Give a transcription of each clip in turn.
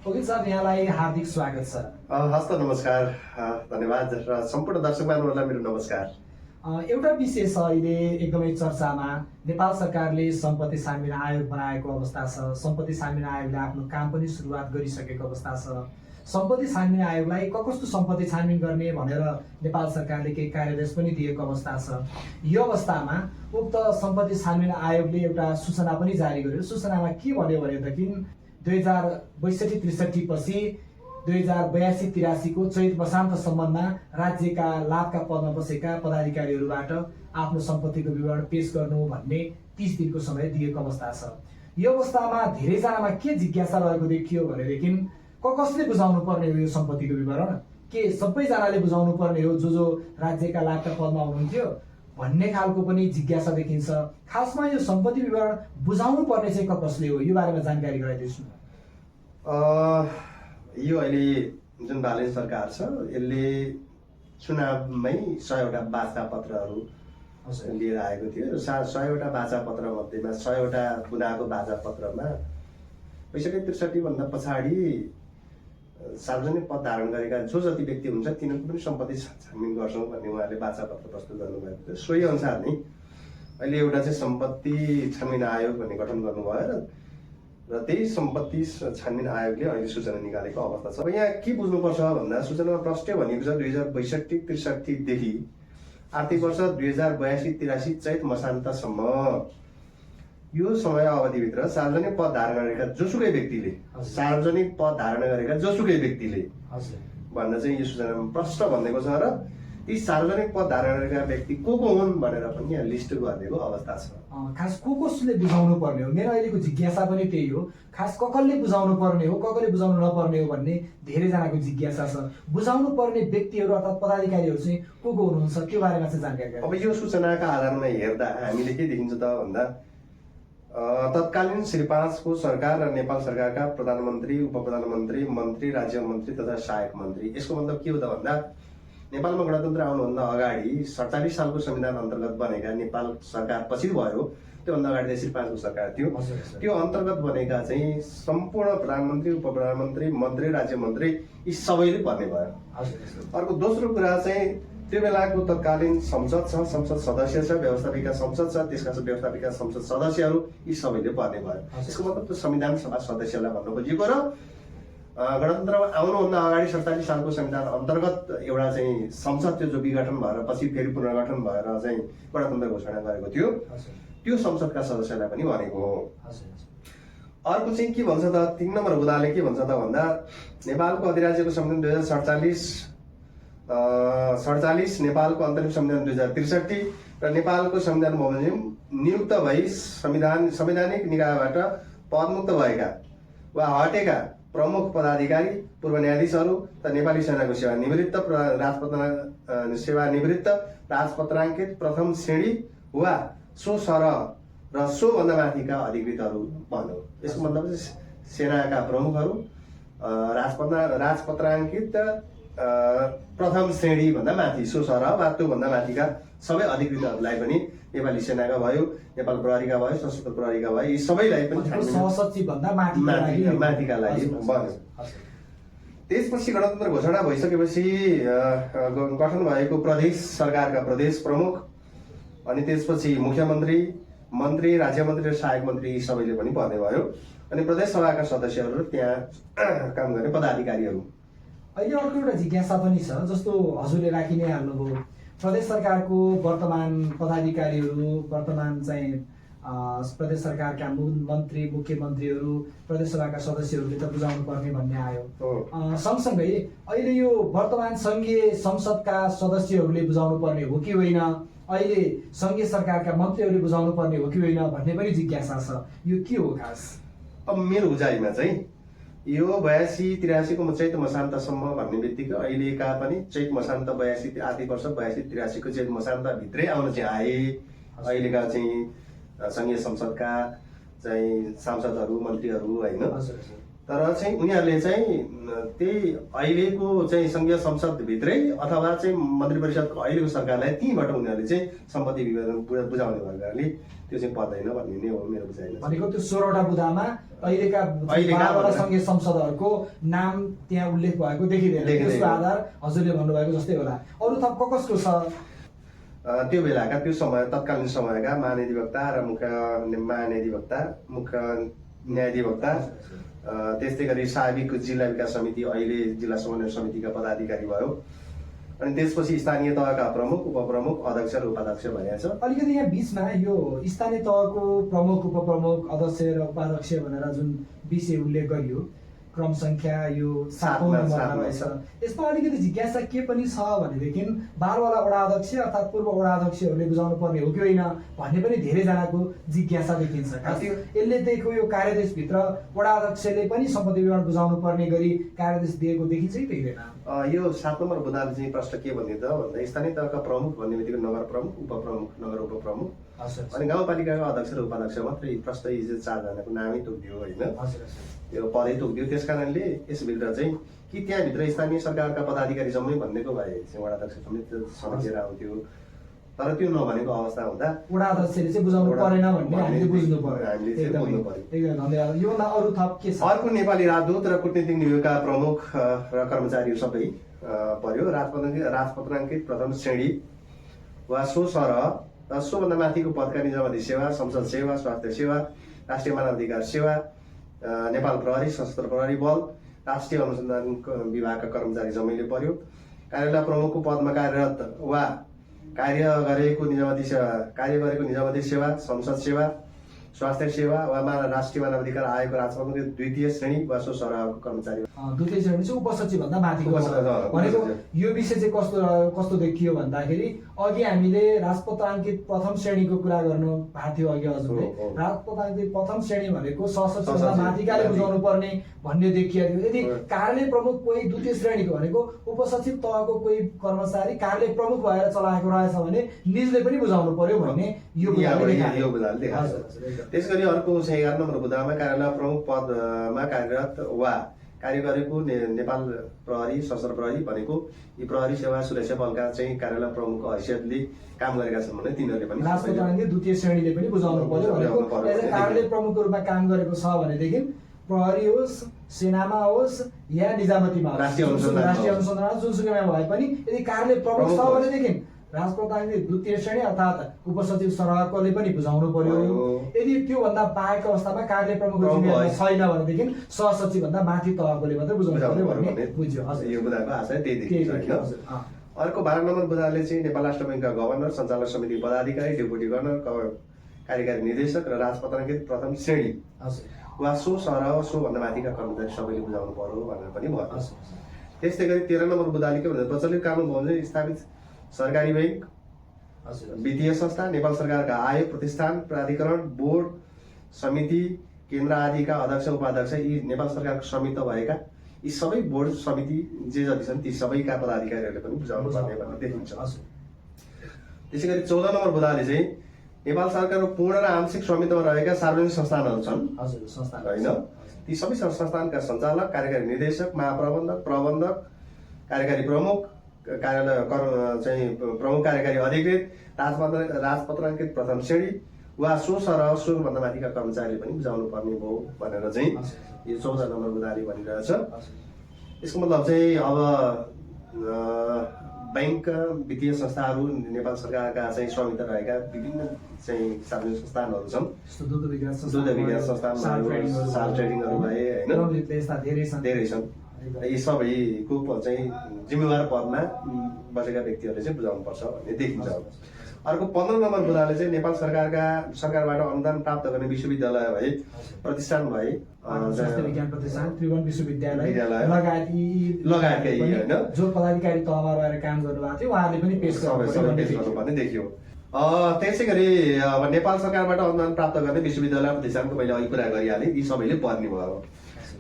वकिल साहब यहाँलाई हार्दिक स्वागत छ। हस्त नमस्कार, धन्यवाद र सम्पूर्ण दर्शक महानुभावहरूलाई मेरो नमस्कार। एउटा विषय छ अहिले एकदमै चर्चामा, नेपाल सरकारले सम्पत्ति छानबिन आयोग बनाएको अवस्था छ। सम्पत्ति छानबिन आयोगले आफ्नो काम पनि सुरुवात गरिसकेको अवस्था छ। सम्पत्ति छानबिन आयोगलाई कस्तो सम्पत्ति छानबिन गर्ने भनेर नेपाल सरकारले केही कार्यादेश पनि दिएको अवस्था छ। यो अवस्थामा उक्त सम्पत्ति छानबिन आयोगले एउटा सूचना पनि जारी गर्यो। सूचनामा के भन्यो भनेदेखि 2062-63 पछि 2082-83 को चैत मसान्तसम्ममा राज्यका लाभका पदमा बसेका पदाधिकारीहरूबाट आफ्नो सम्पत्तिको विवरण पेश गर्नु भन्ने 30 दिनको समय दिएको अवस्था छ। यो अवस्थामा धेरैजनामा के जिज्ञासा रहेको देखियो भनेदेखि कसले बुझाउनु पर्ने हो यो सम्पत्तिको विवरण? के सबैजनाले बुझाउनु पर्ने हो जो राज्यका लाभका पदमा हुनुहुन्थ्यो भन्ने खालको पनि जिज्ञासा देखिन्छ। खासमा यो सम्पत्ति विवरण बुझाउनु पर्ने चाहिँ कसले हो, यो बारेमा जानकारी गराइदिनुहोस् न। यो अहिले जुन बालेन सरकार छ यसले चुनावमै 100 वटा वाचा पत्रहरू लिएर आएको थियो र 100 वटा वाचा पत्र मध्येमा 100 वटा बुनाएको वाचा पत्रमा 65-63 भन्दा पछाडि सार्वजनिक पद धारण गरेका जो जति व्यक्ति हुन्छ तिनीहरूको पनि सम्पत्ति छानबिन गर्छौँ भन्ने उहाँले वाचा पत्र प्रस्तुत गर्नुभएको थियो। सोही अनुसार नै अहिले एउटा चाहिँ सम्पत्ति छानबिन आयोग भन्ने गठन गर्नुभयो र त्यही सम्पत्ति छानबिन आयोगले अहिले सूचना निकालेको अवस्था छ। अब यहाँ के बुझ्नुपर्छ भन्दा सूचनामा प्रष्टै भनेको छ 2062-63 देखि आर्थिक वर्ष 2082-83 चैत मसान्तसम्म यो समय अवधिभित्र सार्वजनिक पद धारण गरेका जोसुकै व्यक्तिले सार्वजनिक पद धारण गरेका जोसुकै व्यक्तिले भन्न चाहिँ यो सूचनामा प्रष्ट भनिएको छ र ती सार्वजनिक पद धारण गरेका व्यक्ति को हुन् भनेर पनि यहाँ लिस्ट गरिदिएको अवस्था छ। खास कसले बुझाउनु पर्ने हो, मेरो अहिलेको जिज्ञासा पनि त्यही हो। खास कसले बुझाउनु पर्ने हो, कसले बुझाउनु नपर्ने हो भन्ने धेरैजनाको जिज्ञासा छ। बुझाउनु पर्ने व्यक्तिहरू अर्थात् पदाधिकारीहरू चाहिँ को हुनुहुन्छ त्यो बारेमा चाहिँ जानकारी गराउनु। अब यो सूचनाका आधारमा हेर्दा हामीले के देखिन्छ त भन्दा तत्कालीन श्री 5 को सरकार र नेपाल सरकारका प्रधानमन्त्री, उपप्रधानमन्त्री, मन्त्री, राज्य मन्त्री तथा सहायक मन्त्री, यसको मतलब के हो त भन्दा नेपालमा गणतन्त्र आउनुभन्दा अगाडि 47 सालको संविधान अन्तर्गत बनेका नेपाल सरकार पछि भयो, त्योभन्दा अगाडि श्री 5 को सरकार थियो। त्यो अन्तर्गत बनेका चाहिँ सम्पूर्ण प्रधानमन्त्री, उपप्रधानमन्त्री, मन्त्री, राज्य मन्त्री यी सबैले पर्ने भयो। अर्को दोस्रो कुरा चाहिँ त्यो बेलाको तत्कालीन संसद छ, संसद सदस्य छ, व्यवस्थापिका संसद छ, त्यसका व्यवस्थापिका संसद सदस्यहरू यी सबैले पर्ने भयो। यसको मतलब त्यो संविधान सभा सदस्यलाई भन्नु खोजेको र गणतन्त्रमा आउनुभन्दा अगाडि 47 सालको संविधान अन्तर्गत एउटा चाहिँ संसद थियो जो विघटन भएर पछि फेरि पुनर्गठन भएर चाहिँ गणतन्त्र घोषणा गरेको थियो, त्यो संसदका सदस्यलाई पनि भनेको हो। अर्को चाहिँ के भन्छ त 3 नम्बर बुदाले के भन्छ त भन्दा नेपालको अधिराज्यको संविधान 2047, नेपालको अन्तरिम संविधान 2063 र नेपालको संविधान बमोजिम नियुक्त भई संवैधानिक निकायबाट पदमुक्त भएका वा हटेका प्रमुख पदाधिकारी, पूर्व न्यायाधीशहरू त नेपाली सेनाको सेवानिवृत्त राजपत्राङ्कित प्रथम श्रेणी वा सो सरह र सोभन्दा माथिका अधिकृतहरू भन्यो। यसको मतलब सेनाका प्रमुखहरू, राजपत्राङ्कित प्रथम श्रेणी भन्दा माथि सो सरह वा त्योभन्दा माथिका सबै अधिकृतहरूलाई पनि नेपाली सेनाका भयो, नेपाल प्रहरीका भयो, सशस्त्र प्रहरीका भयो, यी सबैलाई पनि माथिका लागि भन्यो। त्यसपछि गणतन्त्र घोषणा भइसकेपछि गठन भएको प्रदेश सरकारका प्रदेश प्रमुख अनि त्यसपछि मुख्यमन्त्री, मन्त्री, राज्य मन्त्री र सहायक मन्त्री यी सबैले पनि पर्ने भयो। अनि प्रदेश सभाका सदस्यहरू त्यहाँ काम गर्ने पदाधिकारीहरू। अहिले अर्को एउटा जिज्ञासा पनि छ, जस्तो हजुरले राखि नै हाल्नुभयो, प्रदेश सरकारको वर्तमान पदाधिकारीहरू, वर्तमान चाहिँ प्रदेश सरकारका मन्त्री, मुख्यमन्त्रीहरू, प्रदेश सभाका सदस्यहरूले त बुझाउनु पर्ने भन्ने आयो। सँगसँगै अहिले यो वर्तमान सङ्घीय संसदका सदस्यहरूले बुझाउनु पर्ने हो कि होइन, अहिले सङ्घीय सरकारका मन्त्रीहरूले बुझाउनु पर्ने हो कि होइन भन्ने पनि जिज्ञासा छ। यो के हो खास? अब मेरो उजाइमा चाहिँ यो 82-83 को चैत मसान्तसम्म भन्ने बित्तिकै अहिलेका पनि चैत मसान्त 82 आर्थिक वर्ष 82-83 को चैत मसान्त भित्रै आउन चाहिँ आए। अहिलेका चाहिँ संघीय संसदका चाहिँ सांसदहरू, मन्त्रीहरू होइन, तर चाहिँ उनीहरूले चाहिँ त्यही अहिलेको चाहिँ सङ्घीय संसदभित्रै अथवा चाहिँ मन्त्री परिषदको अहिलेको सरकारलाई त्यहीँबाट उनीहरूले चाहिँ सम्पत्ति विभाजन बुझाउने भएकाले त्यो चाहिँ पर्दैन भन्ने नै हो मेरो बुझाइमा। भनेको त्यो 16वटा बुदामा अहिलेका 12वटा सङ्घीय संसदहरूको नाम त्यहाँ उल्लेख भएको देखिँदैन। त्यसको आधार हजुरले भन्नुभएको जस्तै होला। अरू थप कसको छ? त्यो बेलाका त्यो समय तत्कालीन समयका महाधिवक्ता र मुख्य न्यायाधिवक्ता, त्यस्तै गरी साबिक जिल्ला विकास समिति अहिले जिल्ला समन्वय समितिका पदाधिकारी भयो, अनि त्यसपछि स्थानीय तहका प्रमुख, उपप्रमुख, अध्यक्ष र उपाध्यक्ष भनिएको छ। अलिकति यहाँ बिचमा यो स्थानीय तहको प्रमुख, उपप्रमुख, अध्यक्ष र उपाध्यक्ष भनेर जुन विषय उल्लेख गरियो, क्रम संख्या यो 7औं नम्बरमा रहेछ। यसमा अलिकति जिज्ञासा के पनि छ भनेदेखि 12वटा वडा अध्यक्ष अर्थात् पूर्व वडा अध्यक्षहरूले बुझाउनु पर्ने हो कि होइन भन्ने पनि धेरैजनाको जिज्ञासा देखिन्छ। यसले दिएको यो कार्यदेशभित्र वडा अध्यक्षले पनि सम्पत्ति विवरण बुझाउनु पर्ने गरी कार्यदेश दिएको देखिन्छ कि देखिँदैन? यो 7 नम्बर बुदाले चाहिँ प्रश्न के भन्ने त भन्दा स्थानीय तहका प्रमुख भन्ने बित्तिकै नगर प्रमुख, उपप्रमुख, नगर उपप्रमुख अनि गाउँपालिकाका अध्यक्ष र उपाध्यक्ष मात्रै प्रश्न हिजो 4 जनाको नामै तोकिदियो होइन, यो पदै तोकिदियो। त्यस कारणले यसभित्र चाहिँ कि त्यहाँभित्र स्थानीय सरकारका पदाधिकारी जम्मै भन्नेको भए चाहिँ वडा अध्यक्ष समेत समझेर आउँथ्यो, तर त्यो नभनेको अवस्था हुँदा वडा अध्यक्षले चाहिँ बुझाउनु परेन भन्ने हामीले बुझ्नु पर्यो। हामीले चाहिँ बुझ्नु पर्यो। एकदम धन्यवाद। यो अरू थप के छ? अर्को नेपाली राजदूत र कूटनीतिक नियोगका प्रमुख र कर्मचारीहरू सबै पर्यो। राजपत्राङ्कित प्रथम श्रेणी वा सो सरह र सोभन्दा माथिको पदका निजामती सेवा, संसद सेवा, स्वास्थ्य सेवा, राष्ट्रिय मानवाधिकार सेवा, नेपाल प्रहरी, सशस्त्र प्रहरी बल, राष्ट्रिय अनुसन्धान विभागका कर्मचारी जम्मैले पर्यो। कार्यालय प्रमुखको पदमा कार्यरत वा कार्य गरेको निजामती सेवा, संसद सेवा, स्वास्थ्य सेवा वा राष्ट्रिय मानवाधिकार आयोगको राजपत्रको द्वितीय श्रेणी वा सो सरहको कर्मचारी। द्वितीय श्रेणी चाहिँ उपसचिव भन्दा माथिको भनेको यो विषय चाहिँ कस्तो देखियो भन्दाखेरि अघि हामीले राजपत्राङ्कित प्रथम श्रेणीको कुरा गर्नु भएको थियो। अघि हजुरले राजपत्राङ्कित प्रथम श्रेणी भनेको सशस्त्र माथिकाले बुझाउनु पर्ने भन्ने देखिएको थियो। यदि कार्यालय प्रमुख कोही द्वितीय श्रेणीको भनेको उपसचिव तहको कोही कर्मचारी कार्यालय प्रमुख भएर चलाएको रहेछ भने निजले पनि बुझाउनु पर्यो भन्ने यो बुदाले देखाएको छ। त्यसगरी अर्को 11 नम्बर बुदामा कार्यालय प्रमुख पदमा कार्यरत वा कार्य गरेको नेपाल प्रहरी, सशस्त्र प्रहरी भनेको यी प्रहरी सेवा सुरक्षा बलका चाहिँ कार्यालय प्रमुखको हैसियतले काम गरेका छन् भने तिनीहरूले पनि राजपत्राङ्कित द्वितीय श्रेणीले पनि बुझाउनु पर्यो भनेको कार्यालय प्रमुखको रूपमा काम गरेको छ भनेदेखि प्रहरी होस्, सेनामा होस् या निजामतीमा राष्ट्रिय अनुसन्धान जुनसुकैमा भए पनि यदि कार्यालय प्रमुख छ भनेदेखि राजपत्राङ्कित द्वितीय श्रेणी अर्थात् उपसचिव सरहकोले पनि बुझाउनु पर्यो। यदि त्योभन्दा बाहेकको अवस्थामा कार्यालय प्रमुखको जिम्मेवारी छैन भनेदेखि सहसचिव भन्दा माथि तहकोले मात्रै बुझाउनु पर्यो भन्ने बुझ्यो। यो बुदाको आशय त्यही देखिन्छ। अर्को 12 नम्बर बुदाले चाहिँ नेपाल राष्ट्र बैङ्कका गभर्नर, सञ्चालक समिति पदाधिकारी, डेपुटी गभर्नर, कार्यकारी निर्देशक र राजपत्राङ्कित प्रथम श्रेणी वा सो सरह सोभन्दा माथिका कर्मचारी सबैले बुझाउनु पर्यो भनेर पनि भयो। त्यस्तै गरी 13 नम्बर बुदाले के भन्छ, प्रचलित कानुन बमोजिम स्थापित सरकारी बैंक, वित्तीय संस्था, नेपाल सरकारका आयोग, प्रतिष्ठान, प्राधिकरण, बोर्ड, समिति, केन्द्र आदिका अध्यक्ष उपाध्यक्ष यी नेपाल सरकारको संयुक्त भएका यी सबै बोर्ड समिति जे जति छन् ती सबैका पदाधिकारीहरूले पनि बुझाउनु पर्ने भन्ने देखिन्छ। त्यसै गरी 14 नम्बर बुदाले चाहिँ नेपाल सरकारको पूर्ण र आंशिक स्वामित्वमा रहेका सार्वजनिक संस्थानहरू छन् होइन, ती सबै संस्थानका सञ्चालक, कार्यकारी निर्देशक, महाप्रबन्धक, प्रबन्धक, कार्यकारी प्रमुख, कार्यालय चाहिँ प्रमुख कार्यकारी अधिकृत, राजपत्राङ्कित प्रथम श्रेणी वा सो सरह सोभन्दा माथिका कर्मचारीले पनि बुझाउनु पर्ने भयो भनेर चाहिँ यो 14 नम्बर बुदाले भनिरहेछ। यसको मतलब चाहिँ अब बैंक, वित्तीय संस्थाहरू, नेपाल सरकारका चाहिँ स्वामित्व रहेका विभिन्न चाहिँ सार्वजनिक संस्थानहरू छन्, दुध विज्ञान संस्थानहरू, साल ट्रेडिङहरू भए होइन, धेरै छन्। यी सबैको चाहिँ जिम्मेवार पदमा बसेका व्यक्तिहरूले चाहिँ बुझाउनु पर्छ भन्ने देखिन्छ। अर्को 15 नम्बर बुदाले चाहिँ नेपाल सरकारबाट अनुदान प्राप्त गर्ने विश्वविद्यालय भए, प्रतिष्ठान भए, विज्ञान प्रतिष्ठान, त्रिभुवन विश्वविद्यालय लगायतका होइन जो पदाधिकारी तहमा रहेर काम गर्नुभएको थियो उहाँहरूले पनि पेश गर्नुपर्ने देखियो। त्यसै गरी अब नेपाल सरकारबाट अनुदान प्राप्त गर्ने विश्वविद्यालय प्रतिष्ठानको मैले अघि कुरा गरिहालेँ, यी सबैले पर्ने भयो।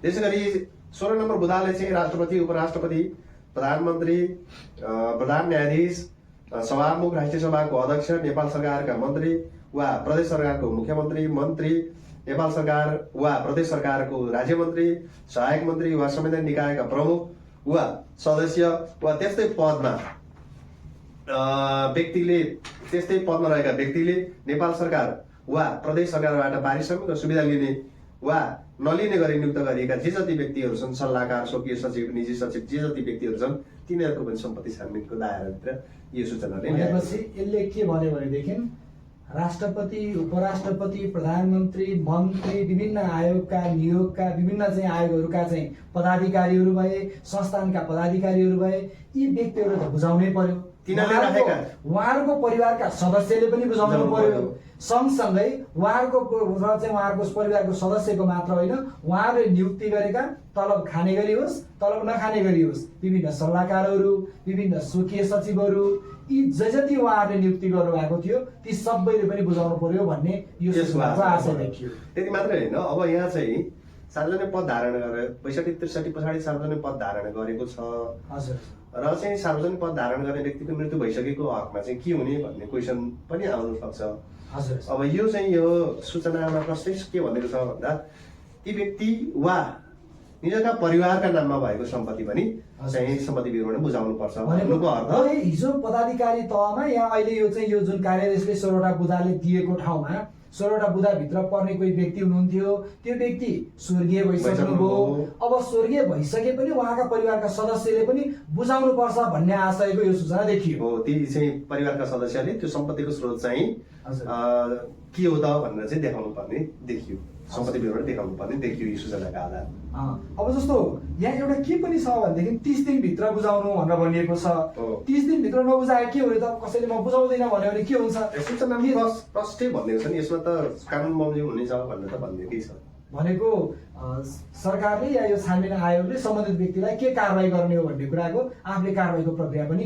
त्यसै गरी 16 नम्बर बुदाले चाहिँ राष्ट्रपति, उपराष्ट्रपति, प्रधानमन्त्री, प्रधान न्यायाधीश, सभामुख, राष्ट्रिय सभाको अध्यक्ष, नेपाल सरकारका मन्त्री वा प्रदेश सरकारको मुख्यमन्त्री, मन्त्री, नेपाल सरकार वा प्रदेश सरकारको राज्य मन्त्री, सहायक मन्त्री वा संवैधानिक निकायका प्रमुख वा सदस्य वा त्यस्तै पदमा व्यक्तिले त्यस्तै पदमा रहेका व्यक्तिले नेपाल सरकार वा प्रदेश सरकारबाट पारिश्रमिक सुविधा लिने वा नलिने गरी नियुक्त गरिएका जे जति व्यक्तिहरू छन्, सल्लाहकार, स्वकीय सचिव, निजी सचिव, जे जति व्यक्तिहरू छन्, तिनीहरूको पनि सम्पत्ति छानबिनको दायराभित्र यो सूचनाले भनेपछि यसले के भन्यो भनेदेखि राष्ट्रपति, उपराष्ट्रपति, प्रधानमन्त्री, मन्त्री, विभिन्न आयोगका नियोगका विभिन्न चाहिँ आयोगहरूका चाहिँ पदाधिकारीहरू भए, संस्थानका पदाधिकारीहरू भए, यी व्यक्तिहरू त बुझाउनै पर्यो। उहाँहरूको परिवारका सदस्यले पनि बुझाउनु पर्यो। सँगसँगै उहाँहरूको परिवारको सदस्यको मात्र होइन, उहाँहरूले नियुक्ति गरेका तलब खाने गरी होस्, तलब नखाने गरी होस्, विभिन्न सल्लाहकारहरू, विभिन्न स्वकीय सचिवहरू, यी जति उहाँहरूले नियुक्ति गर्नुभएको थियो ती सबैले पनि बुझाउनु पर्यो भन्ने यो सूचनाको आशय देखियो। त्यति मात्रै होइन, अब यहाँ चाहिँ सार्वजनिक पद धारण गरेर 62-63 पछाडि सार्वजनिक पद धारण गरेको छ। हजुर। र चाहिँ सार्वजनिक पद धारण गर्ने व्यक्तिको मृत्यु भइसकेको हकमा चाहिँ के हुने भन्ने क्वेसन पनि आउन सक्छ। हजुर। अब यो चाहिँ यो सूचनामा प्रश्न के भनेको छ भन्दा ती व्यक्ति वा निजका परिवारका नाममा भएको सम्पत्ति पनि चाहिँ सम्पत्ति विवरण बुझाउनु पर्छ भन्नुको अर्थ। हिजो पदाधिकारी तहमा यहाँ अहिले यो चाहिँ यो जुन कार्यादेशले 16वटा बुदाले दिएको ठाउँमा 16वटा बुदाभित्र पर्ने कोही व्यक्ति हुनुहुन्थ्यो, त्यो व्यक्ति स्वर्गीय भइसक्नुभयो। अब स्वर्गीय भइसके पनि उहाँका परिवारका सदस्यले पनि बुझाउनु पर्छ भन्ने आशयको यो सूचना देखियो। हो, ती चाहिँ परिवारका सदस्यले त्यो सम्पत्तिको स्रोत चाहिँ के हो त भनेर चाहिँ देखाउनु पर्ने देखियो, सम्पत्ति विवरण देखाउनु पर्ने देखियो यो सूचनाका आधारमा। अब जस्तो यहाँ एउटा के पनि छ भनेदेखि 30 दिनभित्र बुझाउनु भनेर भनिएको छ। 30 दिनभित्र नबुझाए के हुने त? कसैले म बुझाउँदैन भन्यो भने के हुन्छ? सूचनामा प्रष्टै भनिएको छ नि, यसमा त कानुन बमोजिम हुनेछ भनेर त भनिएकै छ। भनेको सरकारले या यो छानबिन आयोगले सम्बन्धित व्यक्तिलाई के कारबाही गर्ने हो भन्ने कुराको आफूले कारबाहीको प्रक्रिया पनि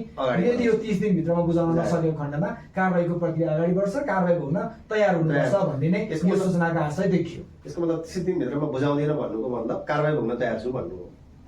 यदि यो 30 दिनभित्रमा बुझाउन नसकेको खण्डमा कारबाहीको प्रक्रिया अगाडि बढ्छ, कारबाही हुन तयार हुनुपर्छ भन्ने नै यो सूचनाको आशय देखियो। यसको मतलब 30 दिनभित्रमा बुझाउँदैन भन्नुको मतलब कारबाही हुन तयार छु भन्नु हो।